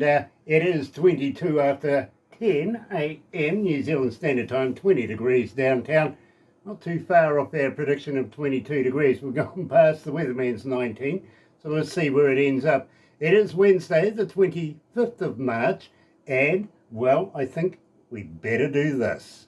It is 22 after 10 a.m. New Zealand Standard Time, 20 degrees downtown. Not too far off our prediction of 22 degrees. We've gone past the weatherman's 19, so let's see where it ends up. It is Wednesday, the 25th of March, and, well, I think we better do this.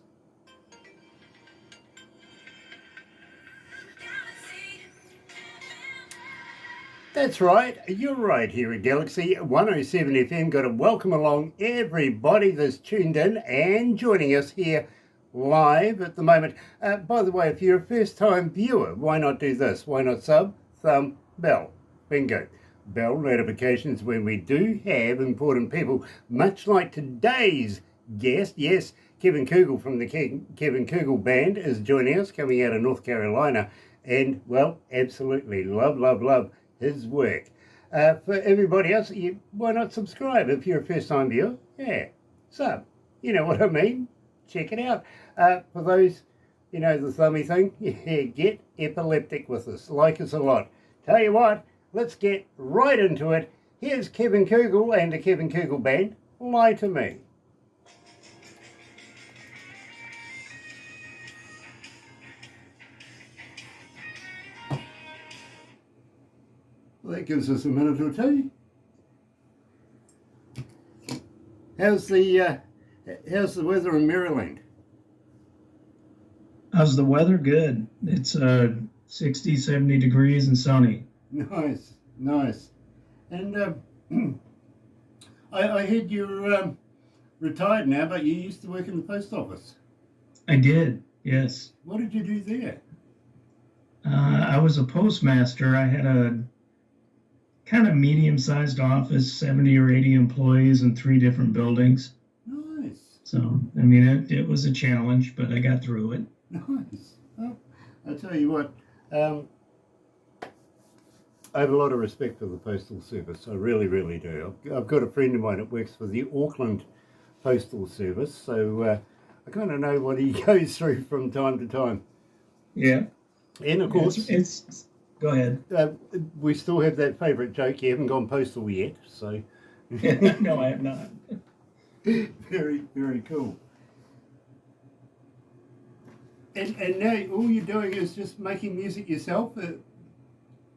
That's right, you're right here at Galaxy 107 FM. Got to welcome along everybody that's tuned in and joining us here live at the moment. By the way, if you're a first-time viewer, why not do this? Why not sub, thumb, bell? Bingo. Bell notifications when we do have important people, much like today's guest. Yes, Kevin Kugel from the Kevin Kugel Band is joining us, coming out of North Carolina. And, well, absolutely love his work. For everybody else, why not subscribe if you're a first-time viewer? Yeah, sub. You know what I mean? Check it out. For those, the thummy thing, yeah, get epileptic with us. Like us a lot. Tell you what, let's get right into it. Here's Kevin Kugel and the Kevin Kugel Band. Lie to Me. Well, that gives us a minute or two. How's the weather in Maryland? How's the weather? Good. It's 60, 70 degrees and sunny. Nice. And I heard you're retired now, but you used to work in the post office. I did, yes. What did you do there? I was a postmaster. I had a kind of medium-sized office, 70 or 80 employees in 3 different buildings. Nice. So, I mean, it was a challenge, but I got through it. Nice. Well, I tell you what, I have a lot of respect for the Postal Service. I really do. I've got a friend of mine that works for the Auckland Postal Service, so I kind of know what he goes through from time to time. Yeah. And of course, it's go ahead. We still have that favourite joke. You haven't gone postal yet, so. No, I have not. Very cool. And now all you're doing is just making music yourself?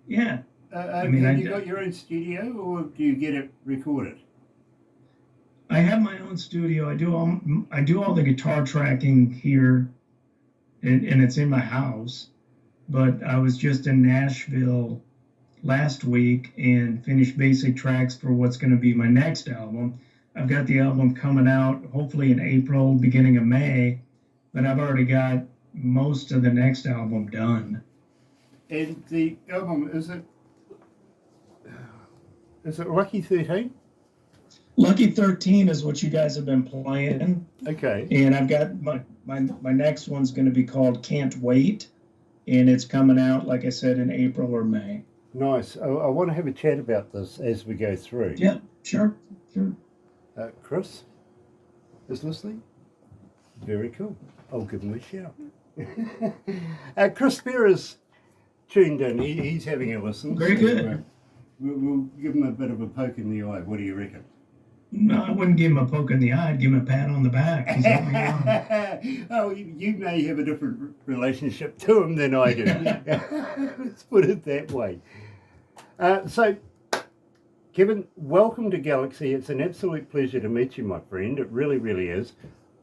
Yeah. Have you got your own studio, or do you get it recorded? I have my own studio. I do all the guitar tracking here, and it's in my house. But I was just in Nashville last week and finished basic tracks for what's going to be my next album. I've got the album coming out hopefully in April, beginning of May, but I've already got most of the next album done. And the album, is it Lucky 13? Lucky 13 is what you guys have been playing. Okay. And I've got my next one's going to be called Can't Wait, and it's coming out, like I said, in April or May. Nice. I want to have a chat about this as we go through. Yeah, sure. Chris is listening? Very cool. I'll give him a shout. Chris Spear's tuned in. He's having a listen. Very good. We'll give him a bit of a poke in the eye. What do you reckon? No, I wouldn't give him a poke in the eye. I'd give him a pat on the back. Oh, you may have a different relationship to him than I do. Let's put it that way. So, Kevin, welcome to Galaxy. It's an absolute pleasure to meet you, my friend. It really is.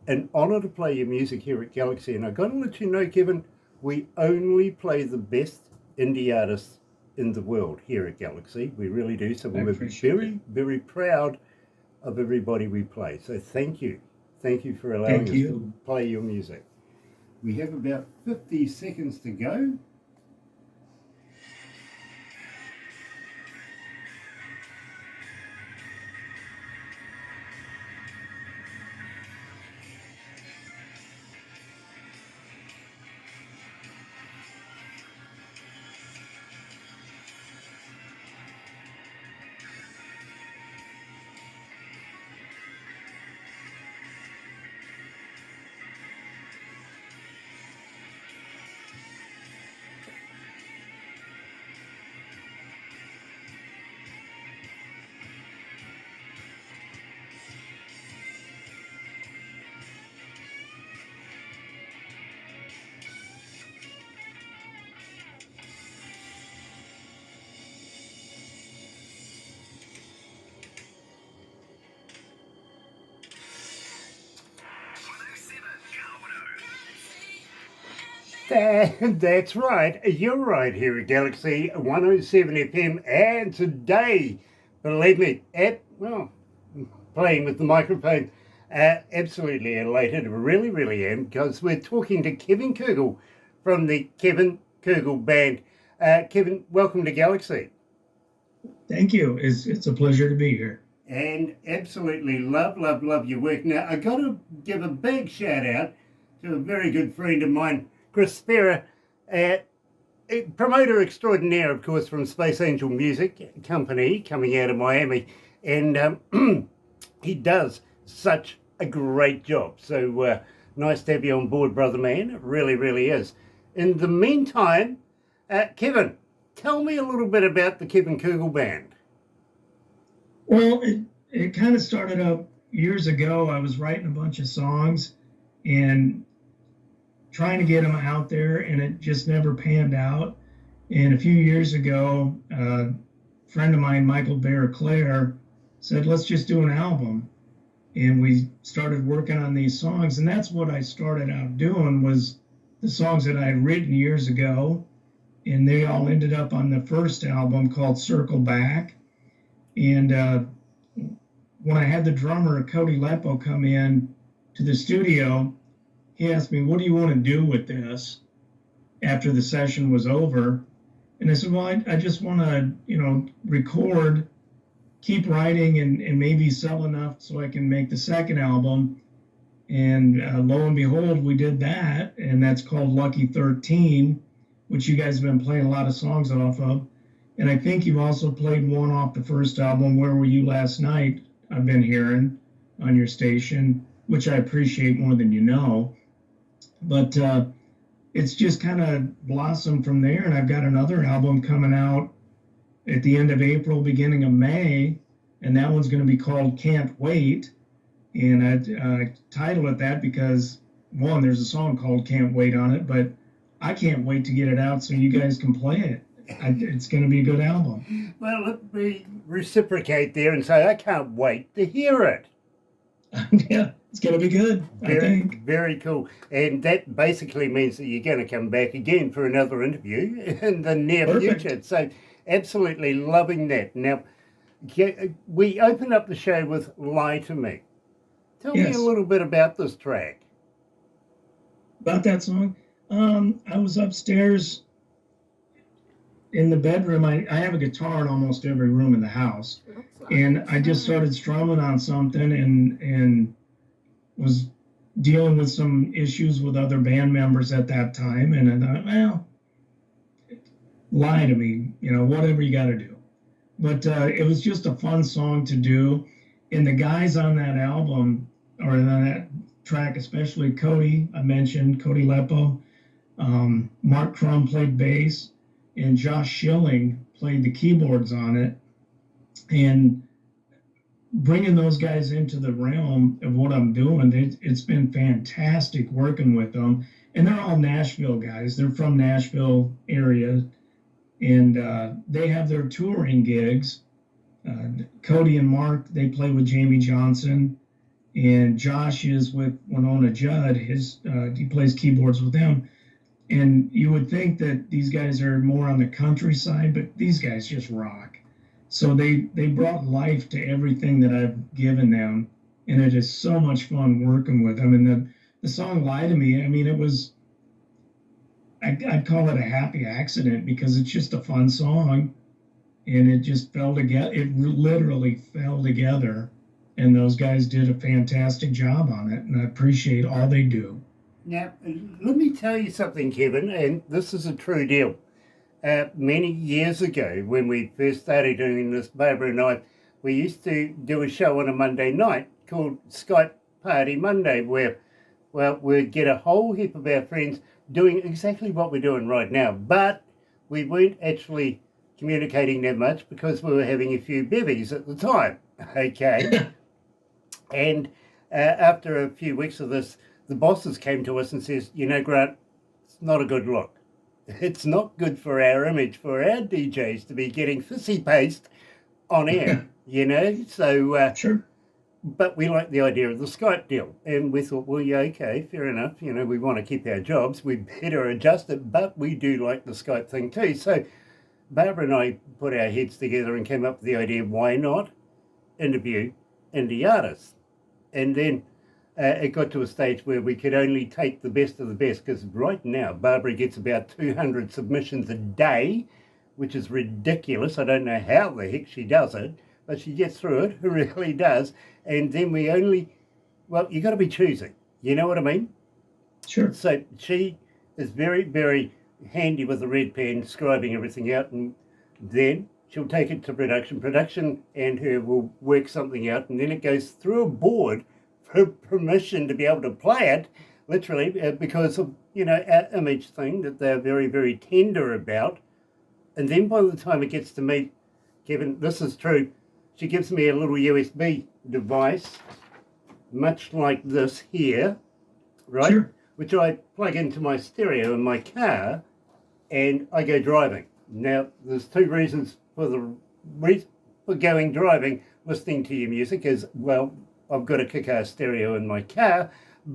An honour to play your music here at Galaxy. And I've got to let you know, Kevin, we only play the best indie artists in the world here at Galaxy. We really do. So we're very proud of everybody we play. So thank you. Thank you for allowing us to play your music. We have about 50 seconds to go. That's right. You're right here at Galaxy 107 FM. And today, believe me, playing with the microphone, absolutely elated. Really, really am, because we're talking to Kevin Kugel from the Kevin Kugel Band. Kevin, welcome to Galaxy. Thank you. It's a pleasure to be here. And absolutely love your work. Now, I got to give a big shout out to a very good friend of mine, Chris Spera, promoter extraordinaire, of course, from Space Angel Music Company, coming out of Miami. And he does such a great job. So nice to have you on board, brother man. It really, really is. In the meantime, Kevin, tell me a little bit about the Kevin Kugel Band. Well, it kind of started up years ago. I was writing a bunch of songs and trying to get them out there, and it just never panned out. And a few years ago, a friend of mine, Michael Clare, said, let's just do an album. And we started working on these songs, and that's what I started out doing, was the songs that I had written years ago, and they all ended up on the first album called Circle Back. And when I had the drummer, Cody Leppo, come in to the studio, he asked me, what do you want to do with this after the session was over? And I said, well, I just want to, record, keep writing, and maybe sell enough so I can make the second album. And lo and behold, we did that, and that's called Lucky 13, which you guys have been playing a lot of songs off of. And I think you've also played one off the first album, Where Were You Last Night? I've been hearing on your station, which I appreciate more than you know. But it's just kind of blossomed from there. And I've got another album coming out at the end of April, beginning of May. And that one's going to be called Can't Wait. And I title it that because, one, there's a song called Can't Wait on it, but I can't wait to get it out so you guys can play it. It's going to be a good album. Well, let me reciprocate there and say I can't wait to hear it. Yeah, it's going to be good, I think. Very cool. And that basically means that you're going to come back again for another interview in the near future. So absolutely loving that. Now, we open up the show with Lie to Me. Tell me a little bit about this track. About that song? I was upstairs in the bedroom. I have a guitar in almost every room in the house, and I just started strumming on something and was dealing with some issues with other band members at that time, and I thought, well, lie to me, whatever you got to do. But it was just a fun song to do, and the guys on that album, or on that track, especially Cody, I mentioned Cody Leppo, Mark Crum played bass, and Josh Schilling played the keyboards on it. And bringing those guys into the realm of what I'm doing, it's been fantastic working with them. And they're all Nashville guys. They're from Nashville area. And they have their touring gigs. Cody and Mark, they play with Jamie Johnson. And Josh is with Winona Judd. He plays keyboards with them. And you would think that these guys are more on the countryside, but these guys just rock. So they brought life to everything that I've given them, and it is so much fun working with them. And the song "Lie to Me," I mean, I'd call it a happy accident because it's just a fun song, and it just fell together. It literally fell together, and those guys did a fantastic job on it, and I appreciate all they do. Now, let me tell you something, Kevin, and this is a true deal. Many years ago, when we first started doing this, Barbara and I, we used to do a show on a Monday night called Skype Party Monday, where, well, we'd get a whole heap of our friends doing exactly what we're doing right now, but we weren't actually communicating that much because we were having a few bevies at the time, okay? And after a few weeks of this, the bosses came to us and says, Grant, it's not a good look. It's not good for our image, for our DJs to be getting fissy-paced on air, So Sure. but we like the idea of the Skype deal. And we thought, well, yeah, okay, fair enough. We want to keep our jobs. We better adjust it, but we do like the Skype thing too. So Barbara and I put our heads together and came up with the idea, why not interview indie artists? And then it got to a stage where we could only take the best of the best, because right now Barbara gets about 200 submissions a day, which is ridiculous. I don't know how the heck she does it, but she gets through it, really does. And then we only, well, you got to be choosy. You know what I mean? Sure. So she is very, very handy with the red pen, scribing everything out, and then she'll take it to production. Production and her will work something out, and then it goes through a board for permission to be able to play it, literally, because of, our image thing that they're very, very tender about. And then by the time it gets to me, Kevin, this is true, she gives me a little USB device, much like this here, right? Sure. Which I plug into my stereo in my car, and I go driving. Now, there's two reasons for going driving, listening to your music is, well, I've got a kick-ass stereo in my car,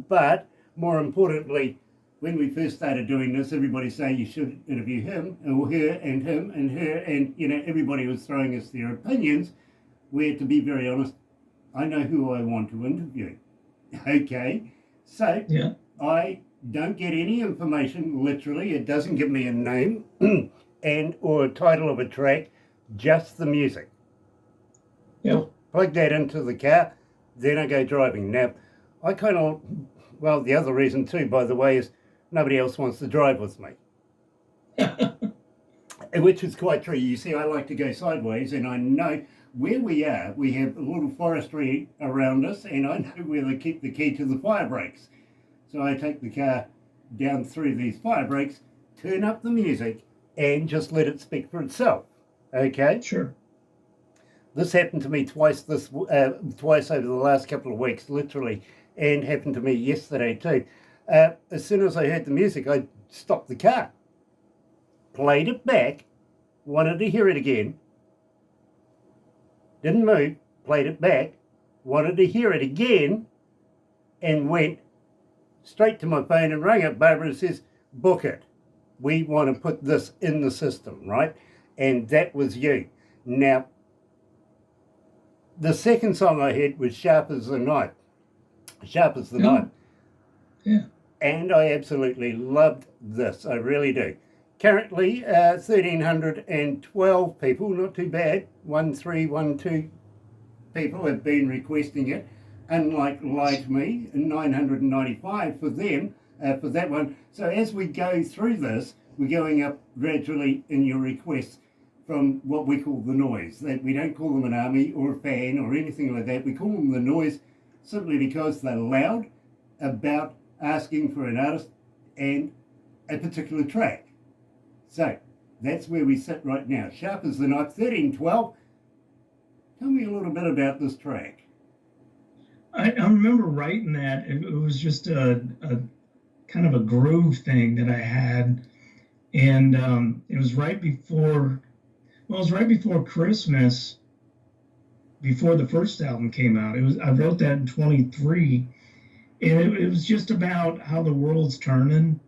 but more importantly, when we first started doing this, everybody saying you should interview him or her and him and her, and everybody was throwing us their opinions, where, to be very honest, I know who I want to interview. Okay, so Yeah. I don't get any information, literally. It doesn't give me a name and or a title of a track, just the music. Yeah. Plug that into the car, then I go driving. Now, I kind of, well, the other reason too, by the way, is nobody else wants to drive with me. Which is quite true. You see, I like to go sideways, and I know where we are. We have a little forestry around us, and I know where they keep the key to the fire breaks. So I take the car down through these fire breaks, turn up the music, and just let it speak for itself. Okay? Sure. This happened to me twice over the last couple of weeks, literally, and happened to me yesterday too. As soon as I heard the music, I stopped the car, played it back, wanted to hear it again, didn't move, played it back, wanted to hear it again, and went straight to my phone and rang up Barbara and says, book it. We want to put this in the system, right? And that was you. Now, the second song I heard was Sharp as the Knife. Sharp as the Knife. Yeah. And I absolutely loved this. I really do. Currently, 1,312 people, not too bad. 1312 people have been requesting it. Unlike Like Me, 995 for them, for that one. So as we go through this, we're going up gradually in your requests from what we call the noise. That we don't call them an army or a fan or anything like that. We call them the noise simply because they're loud about asking for an artist and a particular track. So that's where we sit right now. Sharp as the Knife, 1312. Tell me a little bit about this track. I remember writing that. It was just a kind of a groove thing that I had. And it was right before, well, it was right before Christmas, before the first album came out. I wrote that in 23. And it was just about how the world's turning.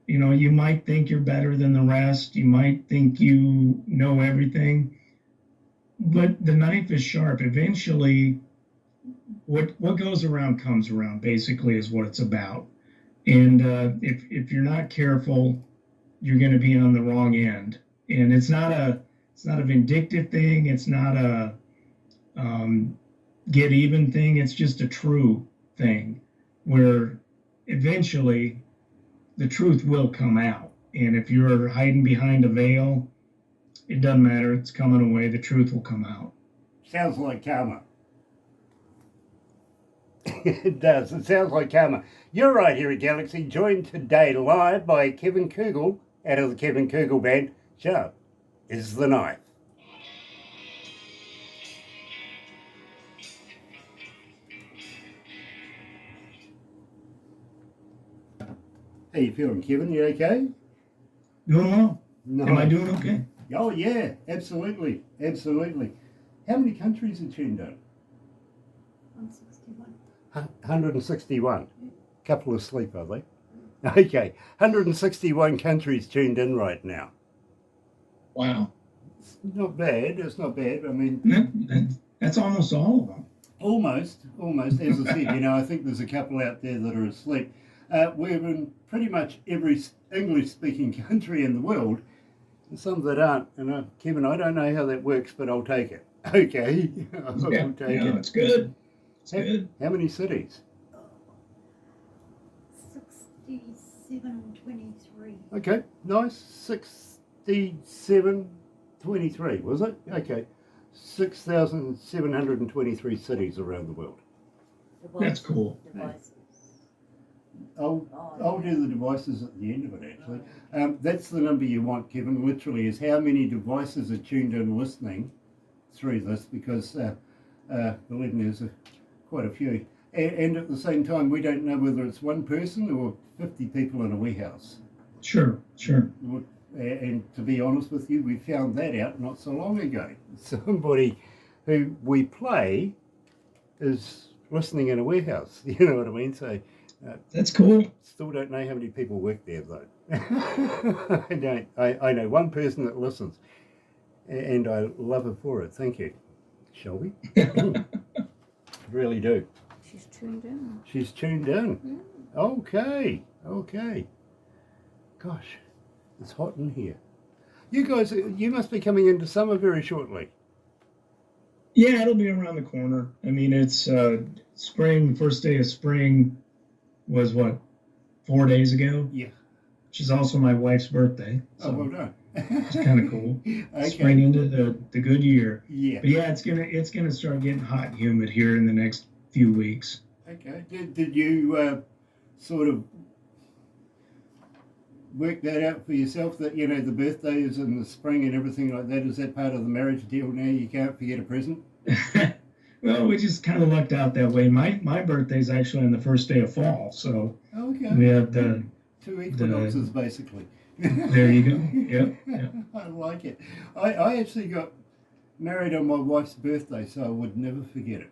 You might think you're better than the rest. You might think you know everything. But the knife is sharp. Eventually, what goes around comes around, basically, is what it's about. And if you're not careful, you're going to be on the wrong end. And it's not a vindictive thing. It's not a get even thing. It's just a true thing where eventually the truth will come out. And if you're hiding behind a veil, it doesn't matter. It's coming away. The truth will come out. Sounds like karma. It does. It sounds like karma. You're right here at Galaxy, joined today live by Kevin Kugel out of the Kevin Kugel Band. Sharp is the Knife. How you feeling, Kevin? You okay? Doing well. No. Am I doing okay? Oh, yeah. Absolutely. Absolutely. How many countries are tuned in? 161. 161. Couple asleep, are they? Okay, 161 countries tuned in right now. Wow. It's not bad. It's not bad. I mean, That's almost all of them. almost. As I said, I think there's a couple out there that are asleep. We're in pretty much every English-speaking country in the world, and some that aren't. And Kevin, I don't know how that works, but I'll take it. Okay, I'll take it. It's good. It's good. How many cities? 6723. Okay, nice. 6723, was it? Okay. 6,723 cities around the world. That's cool. Devices. I'll do the devices at the end of it, actually. That's the number you want, Kevin, literally, is how many devices are tuned in listening through this, because believe me, there's quite a few. And at the same time, we don't know whether it's one person or 50 people in a warehouse. Sure. And to be honest with you, we found that out not so long ago. Somebody who we play is listening in a warehouse. You know what I mean? So That's cool. still don't know how many people work there, though. I don't. I know one person that listens, and I love her for it. Thank you, Shelby. Really do. She's tuned in. She's tuned in. Yeah. Okay. Gosh, it's hot in here. You guys, you must be coming into summer very shortly. Yeah, it'll be around the corner. I mean, it's spring. The first day of spring was 4 days ago? Yeah. Which is also my wife's birthday. So Oh, well done. it's kind of cool. Okay. Spring into the good year. Yeah. But yeah, it's gonna start getting hot and humid here in the next few weeks. Okay. Did you sort of work that out for yourself, that the birthday is in the spring and everything like that? Is that part of the marriage deal now? You can't forget a present? Well, we just kind of lucked out that way. My birthday's actually on the first day of fall, so Okay. we have the. Two equinoxes, basically. There you go. Yep. I like it. I actually got married on my wife's birthday, so I would never forget it.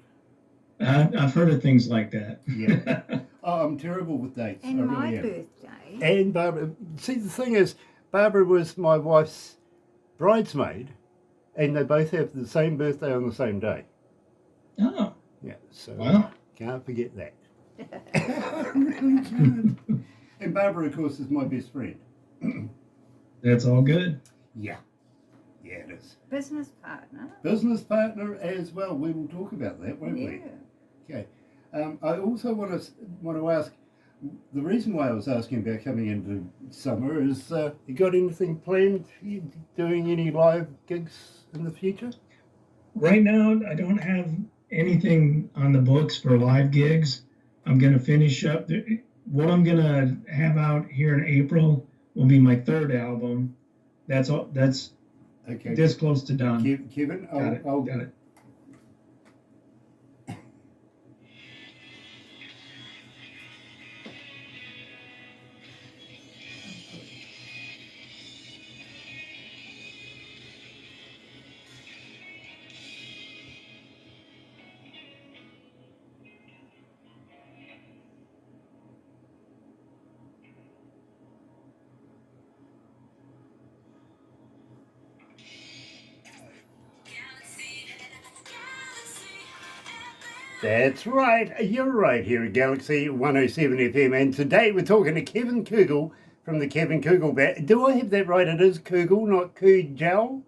I've heard of things like that. Yeah. Oh, I'm terrible with dates. And I my really am. birthday. And Barbara, see, the thing is, Barbara was my wife's bridesmaid, and they both have the same birthday on the same day. Oh, Yeah, so wow. can't forget that. I really can't. And Barbara, of course, is my best friend. That's all good. Yeah, it is. Business partner. Business partner as well. We will talk about that, won't we? Yeah. Okay. I also want to ask, the reason why I was asking about coming into summer is, you got anything planned? You doing any live gigs in the future? Right now, I don't have anything on the books for live gigs. I'm going to finish up. What I'm going to have out here in April will be my third album. That's all. That's Okay. this close to done. Kevin, Got it. That's right. You're right here at Galaxy 107 FM. And today we're talking to Kevin Kugel from the Kevin Kugel Band. Do I have that right? It is Kugel, not Kugel?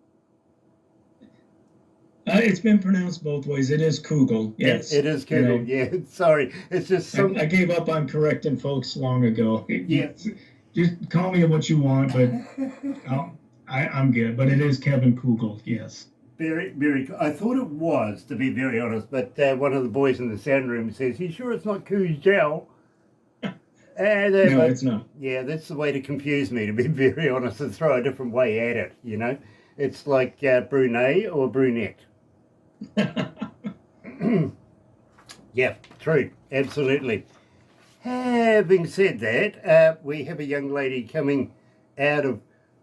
It's been pronounced both ways. It is Kugel. Yes. It is Kugel. Yeah. Sorry. It's just I gave up on correcting folks long ago. Yeah. Just call me what you want, but I'm good. But it is Kevin Kugel. Yes. Very, very. I thought it was, to be very honest, but one of the boys in the sound room says, "You sure it's not Kugel?" No, it's not. Yeah, that's the way to confuse me, to be very honest, and throw a different way at it. It's like brunette or brunette. Yeah, true, absolutely. Having said that, we have a young lady coming out of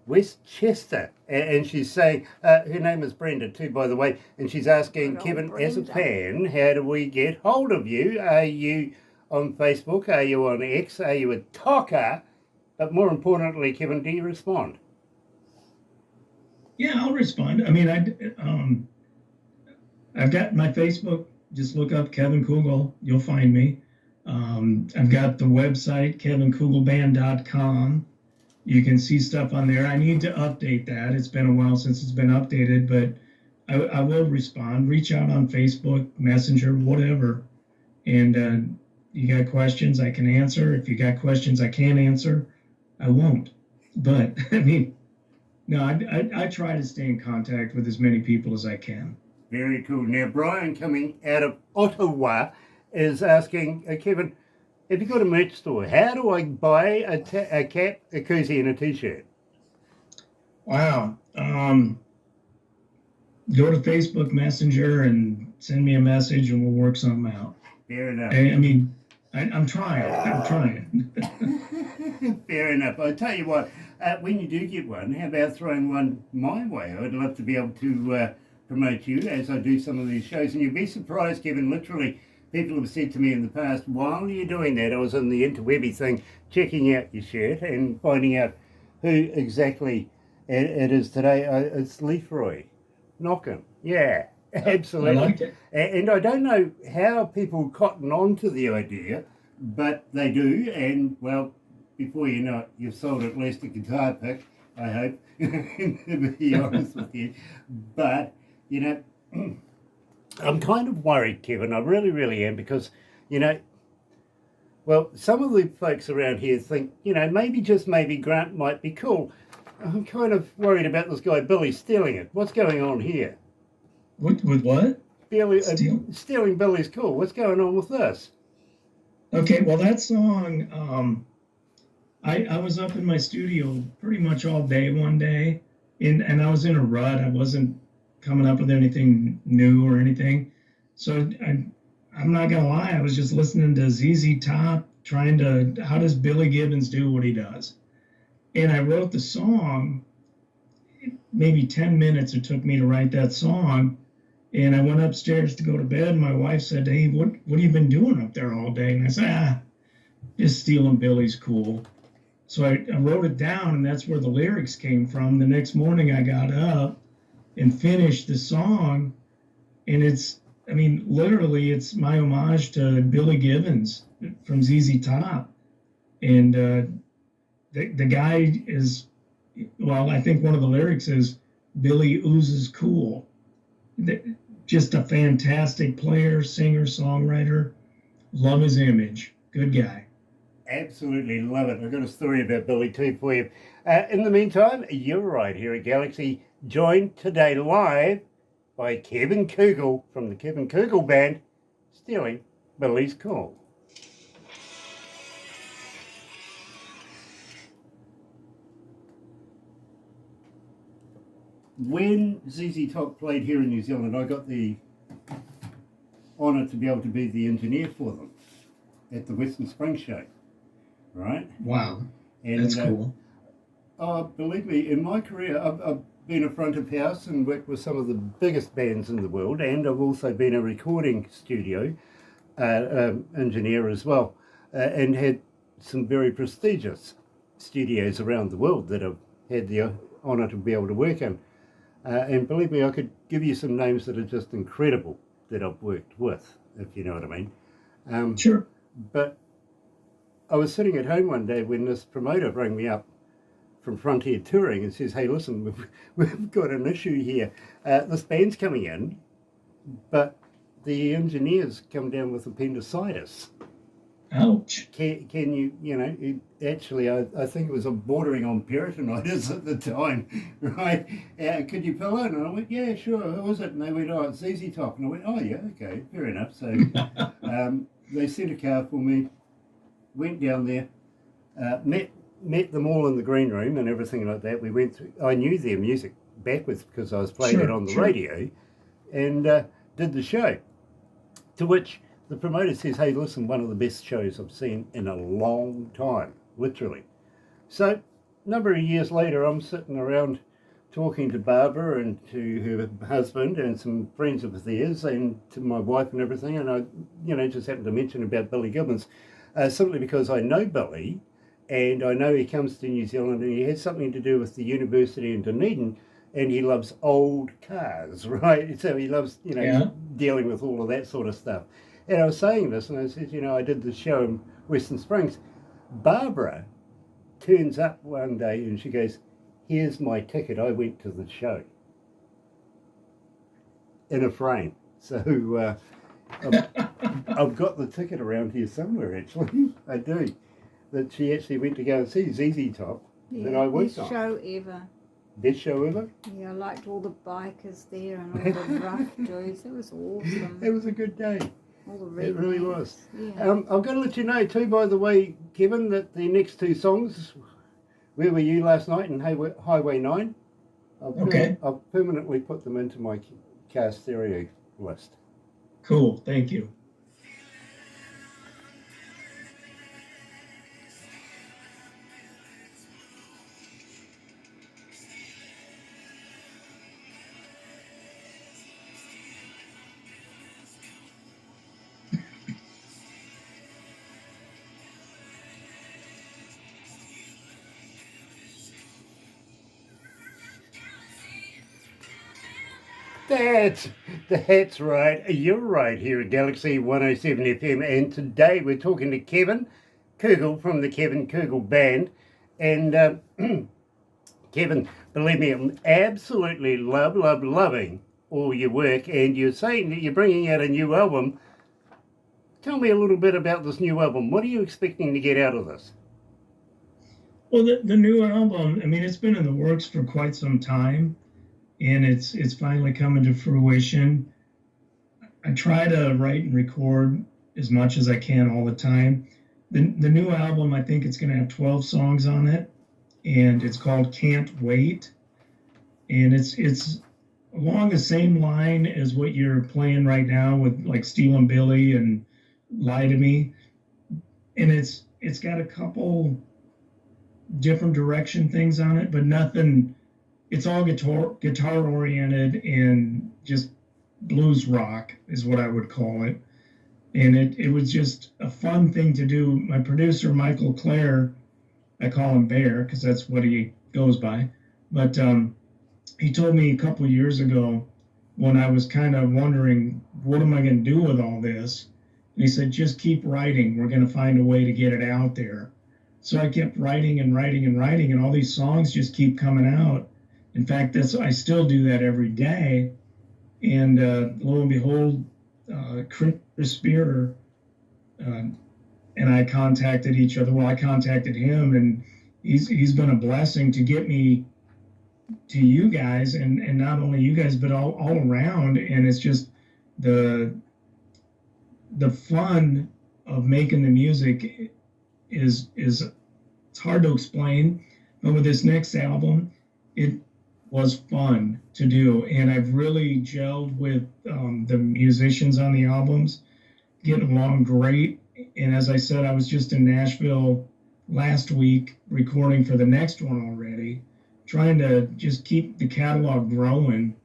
Westchester. And she's saying, her name is Brenda too, by the way, and she's asking, Good old Kevin, as a Brenda. fan, how do we get hold of you? Are you on Facebook? Are you on X? Are you a talker? But more importantly, Kevin, do you respond? Yeah, I'll respond. I mean, I've got my Facebook. Just look up Kevin Kugel. You'll find me. I've got the website, kevinkugelband.com. You can see stuff on there. I need to update that. It's been a while since it's been updated, but I will respond. Reach out on Facebook, Messenger, whatever. And you got questions I can answer. If you got questions I can't answer, I won't. But I mean, no, I try to stay in contact with as many people as I can. Very cool. Now, Brian, coming out of Ottawa, is asking, Kevin, have you got a merch store? How do I buy a cap, a koozie, and a t-shirt? Wow. Go to Facebook Messenger and send me a message, and we'll work something out. Fair enough. I mean, I'm trying. I'm trying. Fair enough. I'll tell you what, when you do get one, how about throwing one my way? I'd love to be able to promote you as I do some of these shows. And you'd be surprised, Kevin, literally, people have said to me in the past, while you're doing that, I was on the interwebby thing, checking out your shirt and finding out who exactly it is today. It's Leafroy Knockin'. Yeah, absolutely. I like it. And I don't know how people cotton on to the idea, but they do. And, well, before you know it, you've sold at least a guitar pick, I hope, to be honest with you. But, you know, I'm kind of worried, Kevin. I really, really am, because, you know, well, some of the folks around here think, you know, maybe, just maybe, Grant might be cool. I'm kind of worried about this guy, Billy, stealing it. What's going on here? With what? Billy, stealing Billy's cool. What's going on with this? Okay, well, that song, I was up in my studio pretty much all day one day, and I was in a rut. I wasn't coming up with anything new or anything. So I'm not gonna lie, I was just listening to ZZ Top, trying to, how does Billy Gibbons do what he does? And I wrote the song, maybe 10 minutes it took me to write that song. And I went upstairs to go to bed, and my wife said, hey, what have you been doing up there all day? And I said, just stealing Billy's cool. So I wrote it down, and that's where the lyrics came from. The next morning I got up and finished the song, and it's, I mean, literally, it's my homage to Billy Gibbons from ZZ Top. And the guy is, well, I think one of the lyrics is, Billy oozes cool. Just a fantastic player, singer, songwriter. Love his image. Good guy. Absolutely love it. I've got a story about Billy too for you. In the meantime, you're right here at Galaxy, joined today live by Kevin Kugel from the Kevin Kugel Band, stealing Billy's cool. When ZZ Top played here in New Zealand, I got the honour to be able to be the engineer for them at the Western Spring Show, right? Wow, And, that's cool. Believe me, in my career, I've been a front of house and worked with some of the biggest bands in the world, and I've also been a recording studio engineer as well, and had some very prestigious studios around the world that I've had the honour to be able to work in. And believe me, I could give you some names that are just incredible that I've worked with, if you know what I mean. Sure. But I was sitting at home one day when this promoter rang me up from Frontier Touring and says, hey, listen, we've got an issue here. This band's coming in, but the engineers come down with appendicitis. Ouch. Can you, you know, actually, I think it was bordering on peritonitis at the time, right? Could you fill in? And I went, yeah, sure, who was it? And they went, oh, it's ZZ Top. And I went, oh, yeah, okay, fair enough. So they sent a car for me, went down there, met them all in the green room and everything like that. We went through, I knew their music backwards because I was playing it on the radio, and did the show, to which the promoter says, hey, listen, one of the best shows I've seen in a long time, literally. So number of years later, I'm sitting around talking to Barbara and to her husband and some friends of theirs and to my wife and everything, and I, just happened to mention about Billy Gibbons, simply because I know Billy, and I know he comes to New Zealand and he has something to do with the university in Dunedin, and he loves old cars, right? So he loves, Yeah. dealing with all of that sort of stuff. And I was saying this, and I said, I did the show in Western Springs. Barbara turns up one day and she goes, "Here's my ticket. I went to the show," in a frame. So I've got the ticket around here somewhere, actually. I do. That she actually went to go and see ZZ Top that I worked best on. show ever. Best show ever? Yeah, I liked all the bikers there and all the rough dudes. It was awesome. It was a good day. All the It really rednecks. was. Yeah. I've got to let you know too, by the way, Kevin, that the next two songs, "Where Were You Last Night" and Highway 9, I've permanently put them into my car stereo list. Cool. Thank you. That's right. You're right here at Galaxy 107 FM, and today we're talking to Kevin Kugel from the Kevin Kugel Band. And Kevin, believe me, I'm absolutely loving all your work. And you're saying that you're bringing out a new album. Tell me a little bit about this new album. What are you expecting to get out of this? Well, the new album, I mean, it's been in the works for quite some time, and it's finally coming to fruition. I try to write and record as much as I can all the time. The new album, I think it's going to have 12 songs on it, and it's called Can't Wait. And it's along the same line as what you're playing right now with like Stealin' Billy and Lie to Me. And it's got a couple different direction things on it, but nothing. It's all guitar oriented and just blues rock is what I would call it. And it was just a fun thing to do. My producer, Michael Clare, I call him Bear because that's what he goes by. But he told me a couple of years ago when I was kind of wondering, what am I going to do with all this? And he said, just keep writing. We're going to find a way to get it out there. So I kept writing and writing and writing, and all these songs just keep coming out. In fact, I still do that every day. And lo and behold, Chris Spear and I contacted each other. Well, I contacted him, and he's been a blessing to get me to you guys, and not only you guys, but all around. And it's just the fun of making the music is it's hard to explain. But with this next album, it was fun to do, and I've really gelled with the musicians on the albums, getting along great. And as I said, I was just in Nashville last week recording for the next one already, trying to just keep the catalog growing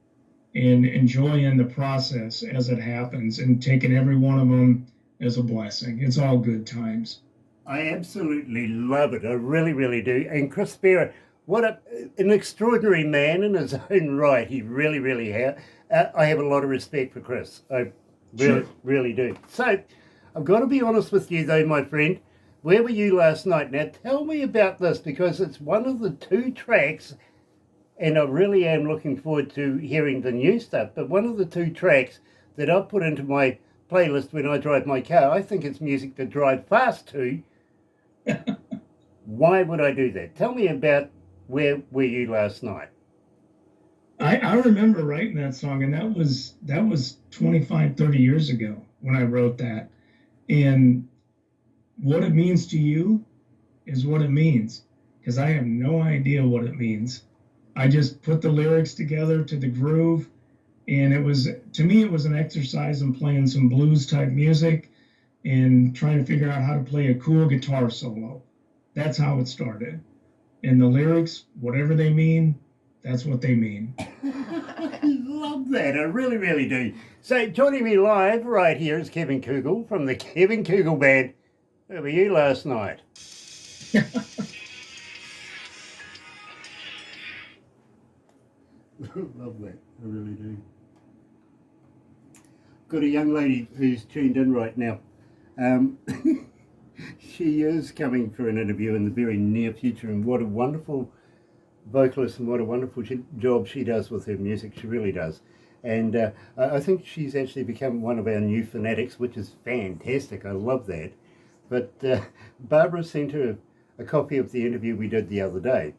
and enjoying the process as it happens and taking every one of them as a blessing. It's all good times. I absolutely love it. I really, really do. And Chris Spear, what an extraordinary man in his own right. He really, really has. I have a lot of respect for Chris. I really do. So I've got to be honest with you, though, my friend. Where Were You Last Night? Now, tell me about this, because it's one of the two tracks, and I really am looking forward to hearing the new stuff, but one of the two tracks that I've put into my playlist when I drive my car. I think it's music to drive fast to. Why would I do that? Tell me about Where Were You Last Night? I remember writing that song, and that was 25, 30 years ago when I wrote that. And what it means to you is what it means, because I have no idea what it means. I just put the lyrics together to the groove, and to me, it was an exercise in playing some blues type music and trying to figure out how to play a cool guitar solo. That's how it started. And the lyrics, whatever they mean, that's what they mean. I love that. I really, really do. So joining me live right here is Kevin Kugel from the Kevin Kugel Band. Where were you last night? Love that. I really do. Got a young lady who's tuned in right now. She is coming for an interview in the very near future, and what a wonderful vocalist and what a wonderful job she does with her music. She really does. And I think she's actually become one of our new fanatics, which is fantastic. I love that. But Barbara sent her a copy of the interview we did the other day.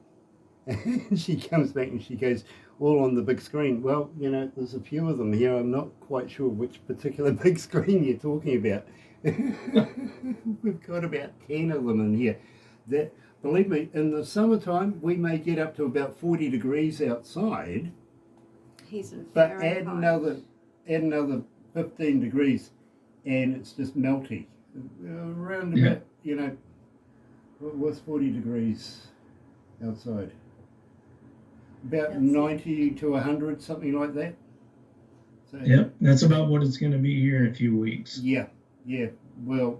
And she comes back and she goes, all on the big screen. Well, you know, there's a few of them here. I'm not quite sure which particular big screen you're talking about. We've got about 10 of them in here. That, believe me, in the summertime, we may get up to about 40 degrees outside. He's in But Fahrenheit. add another 15 degrees and it's just melty. Around about, you know, what's 40 degrees outside? About 90 to 100, something like that. So, Yep, that's about what it's going to be here in a few weeks. Yeah. Well,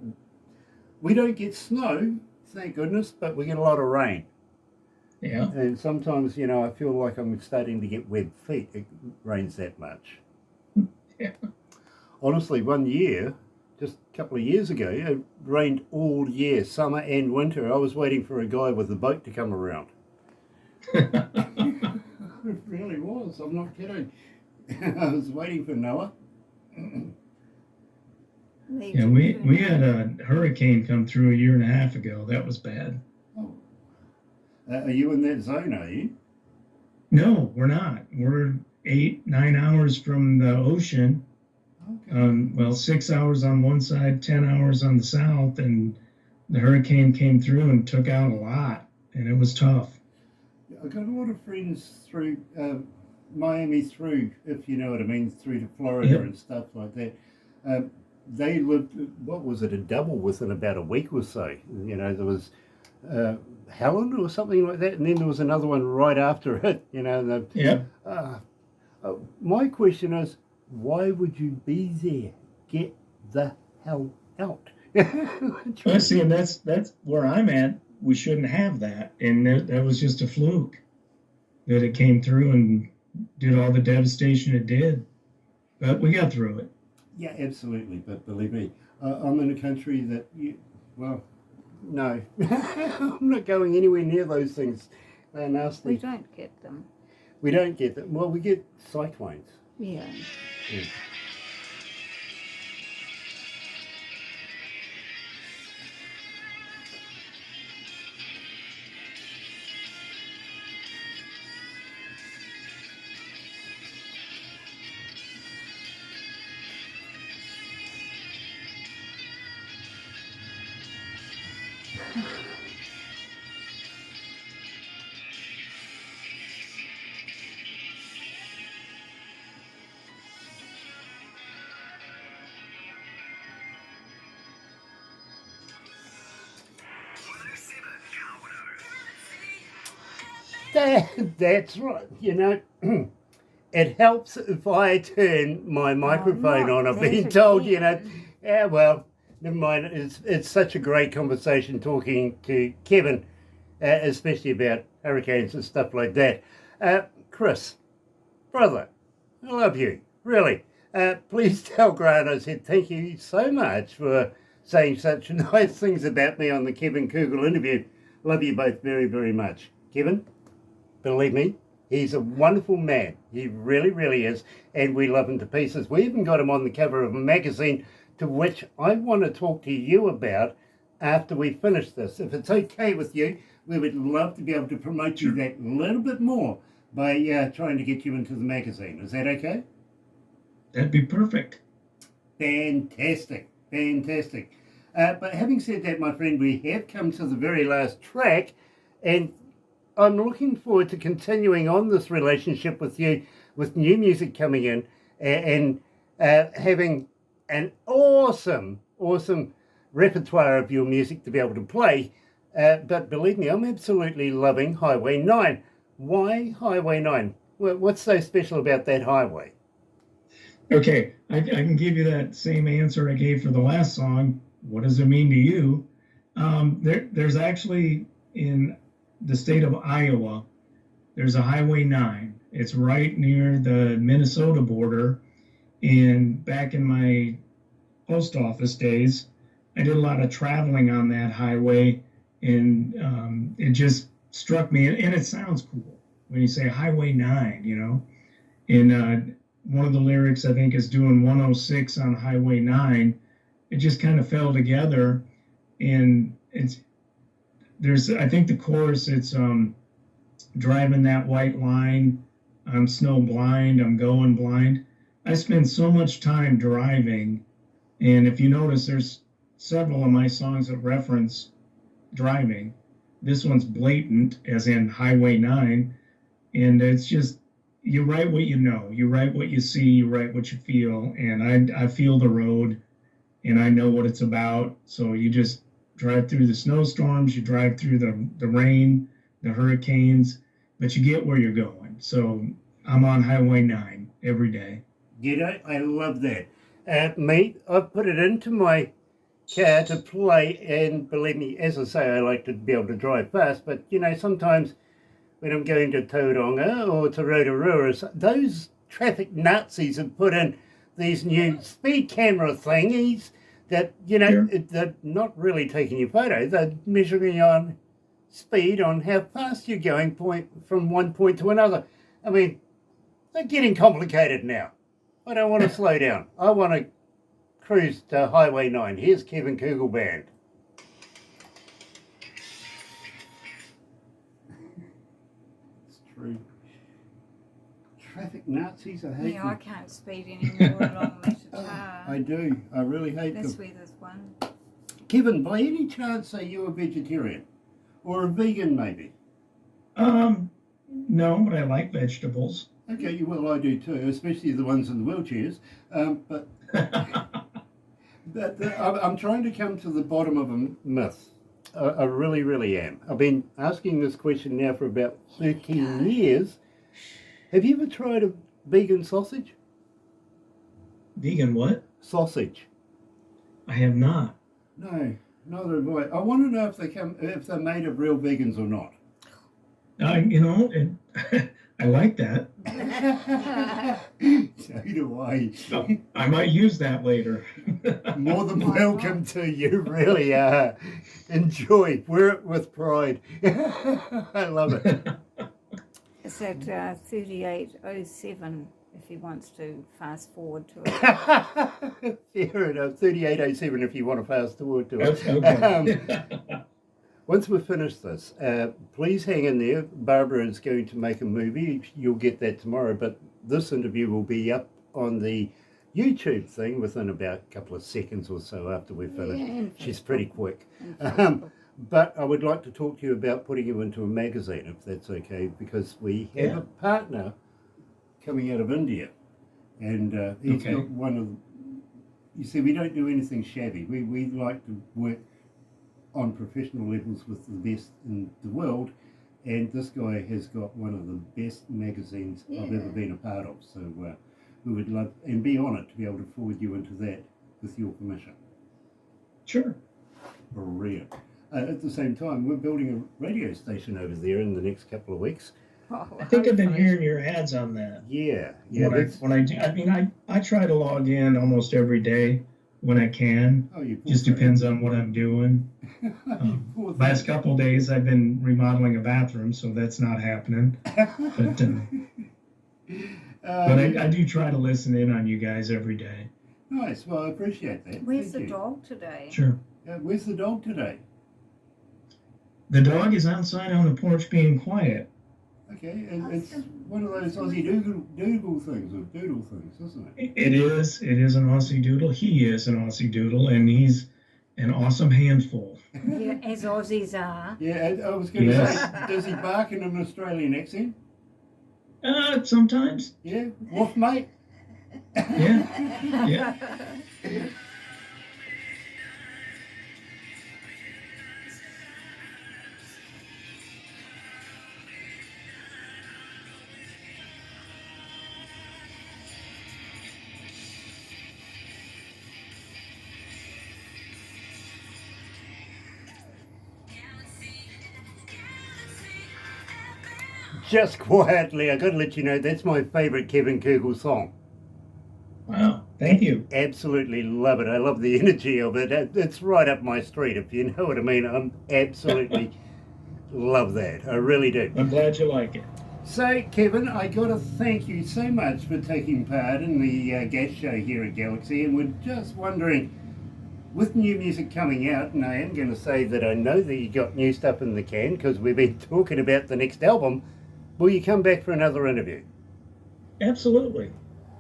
we don't get snow, thank goodness, but we get a lot of rain. Yeah. And sometimes, you know, I feel like I'm starting to get web feet. It rains that much. Yeah. Honestly, one year, just a couple of years ago, it rained all year, summer and winter. I was waiting for a guy with a boat to come around. It really was. I'm not kidding. I was waiting for Noah. Yeah, we had a hurricane come through a year and a half ago. That was bad. Oh. Are you in that zone, are you? No, we're not. We're 8-9 hours from the ocean. Okay. Well, 6 hours on one side, 10 hours on the south, and the hurricane came through and took out a lot, and it was tough. I got a lot of friends through Miami through, if you know what I mean, through to Florida. Yep. And stuff like that. They lived, what was it, a double within about a week or so. You know, there was Helen or something like that, and then there was another one right after it. You know. Yep. My question is, why would you be there? Get the hell out. I see, and that's where I'm at. We shouldn't have that, and that was just a fluke that it came through and did all the devastation it did. But we got through it. Yeah, absolutely. But believe me, I'm in a country that, well, no, I'm not going anywhere near those things. They're nasty. We don't get them. We don't get them. Well, we get cyclones. Yeah. That's right. You know, it helps if I turn my microphone on. I've been told, you know, yeah, well, never mind. It's such a great conversation talking to Kevin, especially about hurricanes and stuff like that. Chris, brother, I love you, really. Please tell Grant I said thank you so much for saying such nice things about me on the Kevin Kugel interview. Love you both very, very much. Kevin, believe me, he's a wonderful man. He really, really is. And we love him to pieces. We even got him on the cover of a magazine, to which I want to talk to you about after we finish this. If it's okay with you, we would love to be able to promote you that little bit more by trying to get you into the magazine. Is that okay? That'd be perfect. Fantastic. Fantastic. But having said that, my friend, we have come to the very last track, and I'm looking forward to continuing on this relationship with you, with new music coming in, and having an awesome repertoire of your music to be able to play But believe me, I'm absolutely loving Highway 9. Why Highway 9? What's so special about that highway? Okay, I can give you that same answer I gave for the last song. What does it mean to you? There's actually in the state of Iowa, there's a Highway 9. It's right near the Minnesota border. And back in my post office days, I did a lot of traveling on that highway, and it just struck me. And it sounds cool when you say Highway 9, you know. And one of the lyrics, I think, is doing 106 on Highway 9. It just kind of fell together. And I think the chorus, it's driving that white line. I'm snow blind. I'm going blind. I spend so much time driving. And if you notice, there's several of my songs that reference driving. This one's blatant, as in Highway 9. And it's just, you write what you know. You write what you see. You write what you feel. And I feel the road, and I know what it's about. So you just drive through the snowstorms. You drive through the rain, the hurricanes, but you get where you're going. So I'm on Highway 9 every day. You know, I love that. I've put it into my car to play, and believe me, as I say, I like to be able to drive fast, but you know, sometimes when I'm going to Tauranga or to Rotorua, those traffic Nazis have put in these new speed camera thingies that, you know, Sure. they're not really taking your photo, they're measuring on speed, on how fast you're going from one point to another. I mean, they're getting complicated now. I don't want to slow down. I want to cruise to Highway 9. Here's Kevin Kugel Band. It's true. Traffic Nazis, I hate Yeah, them. I can't speed anymore along that I do. I really hate That's them. where there's one. Kevin, by any chance are you a vegetarian? Or a vegan, maybe? No, but I like vegetables. Okay, well, I do too, especially the ones in the wheelchairs. But I'm trying to come to the bottom of a myth. I really, really am. I've been asking this question now for about 13 years. Have you ever tried a vegan sausage? Vegan what? Sausage. I have not. No, neither have I. I want to know if they're made of real vegans or not. I like that. So do I. I might use that later. More than welcome to. You really are. Enjoy. Wear it with pride. I love it. It's at 3807 if he wants to fast forward to it. Fair enough. 3807 if you want to fast forward to it. Okay. Once we finish this, please hang in there. Barbara is going to make a movie. You'll get that tomorrow, but this interview will be up on the YouTube thing within about a couple of seconds or so after we finish. Yeah, She's pretty quick. Facebook. But I would like to talk to you about putting you into a magazine, if that's okay, because we have a partner coming out of India. And he's got one of, you see, we don't do anything shabby. We like to work on professional levels with the best in the world, and this guy has got one of the best magazines I've ever been a part of. So we would love and be honoured to be able to forward you into that with your permission. Sure. Brilliant. At the same time, we're building a radio station over there in the next couple of weeks. I think I've been hearing your ads on that. Yeah. When I do, I try to log in almost every day when I can. Oh, you just depends on what I'm doing. Last couple of days I've been remodeling a bathroom, so that's not happening. But I do try to listen in on you guys every day. Nice. Well, I appreciate that. Where's Thank the you. dog today? Sure. Where's the dog today? The dog is outside on the porch being quiet. Okay, and it's one of those Aussie doodle things, or doodle things, isn't it? It is. It is an Aussie Doodle. He is an Aussie Doodle, and he's an awesome handful. Yeah, as Aussies are. Yeah, I was going to say, does he bark in an Australian accent? Sometimes. Yeah, woof, mate. Yeah. just quietly, I got to let you know that's my favourite Kevin Kugel song. Wow, thank you. Absolutely love it. I love the energy of it. It's right up my street, if you know what I mean. I'm absolutely love that. I really do. I'm glad you like it. So, Kevin, I got to thank you so much for taking part in the guest show here at Galaxy, and we're just wondering, with new music coming out, and I am going to say that I know that you got new stuff in the can because we've been talking about the next album, will you come back for another interview? Absolutely.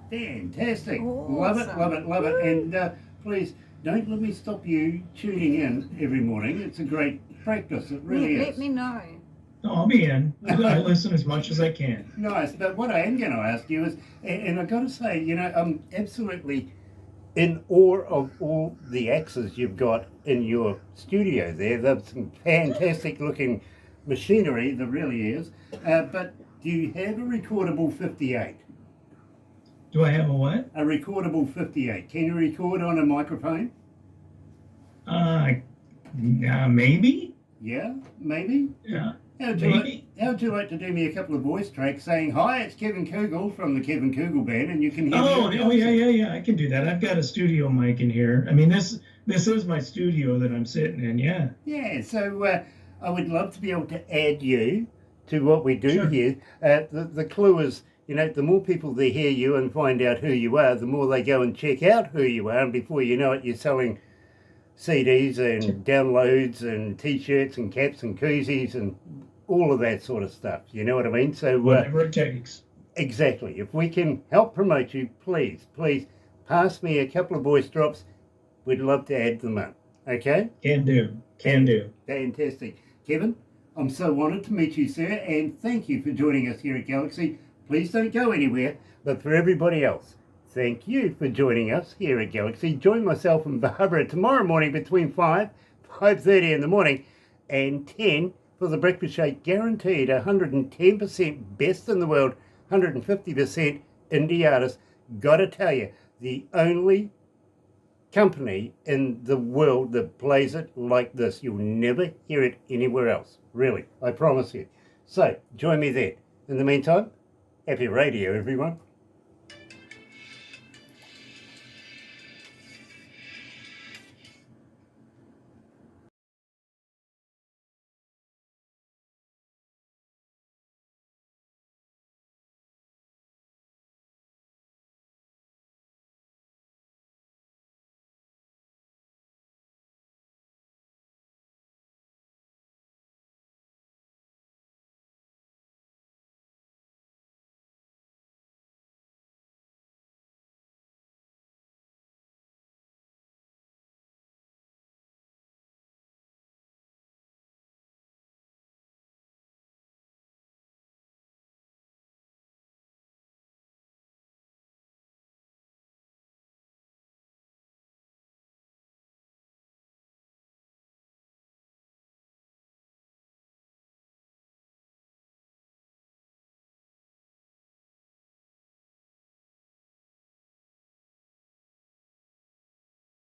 Fantastic. Awesome. Love it, love it, love it. And please don't let me stop you tuning in every morning. It's a great practice. It really is. Let me know. No, I'll be in. I listen as much as I can. Nice. But what I am going to ask you is, and I've got to say, you know, I'm absolutely in awe of all the axes you've got in your studio there. There's some fantastic looking machinery, there really is. But do you have a recordable 58? Do I have a what? A recordable 58. Can you record on a microphone? Maybe. Yeah, maybe. Yeah. How'd you like to do me a couple of voice tracks saying, "Hi, it's Kevin Kugel from the Kevin Kugel Band," and you can hear me? Oh, yeah. I can do that. I've got a studio mic in here. I mean, this is my studio that I'm sitting in. Yeah. Yeah. So I would love to be able to add you to what we do Sure. here. The clue is, you know, the more people they hear you and find out who you are, the more they go and check out who you are, and before you know it, you're selling CDs and downloads and T-shirts and caps and koozies and all of that sort of stuff. You know what I mean? So Whatever it takes. exactly. If we can help promote you, please pass me a couple of voice drops. We'd love to add them up. Okay? Can do. Fantastic. Kevin, I'm so honoured to meet you, sir, and thank you for joining us here at Galaxy. Please don't go anywhere, but for everybody else, thank you for joining us here at Galaxy. Join myself and Barbara tomorrow morning between 5:30 in the morning, and 10 for the breakfast shake, guaranteed 110% best in the world, 150% indie artist. Gotta tell you, the only company in the world that plays it like this. You'll never hear it anywhere else. Really, I promise you. So, join me there. In the meantime, happy radio, everyone.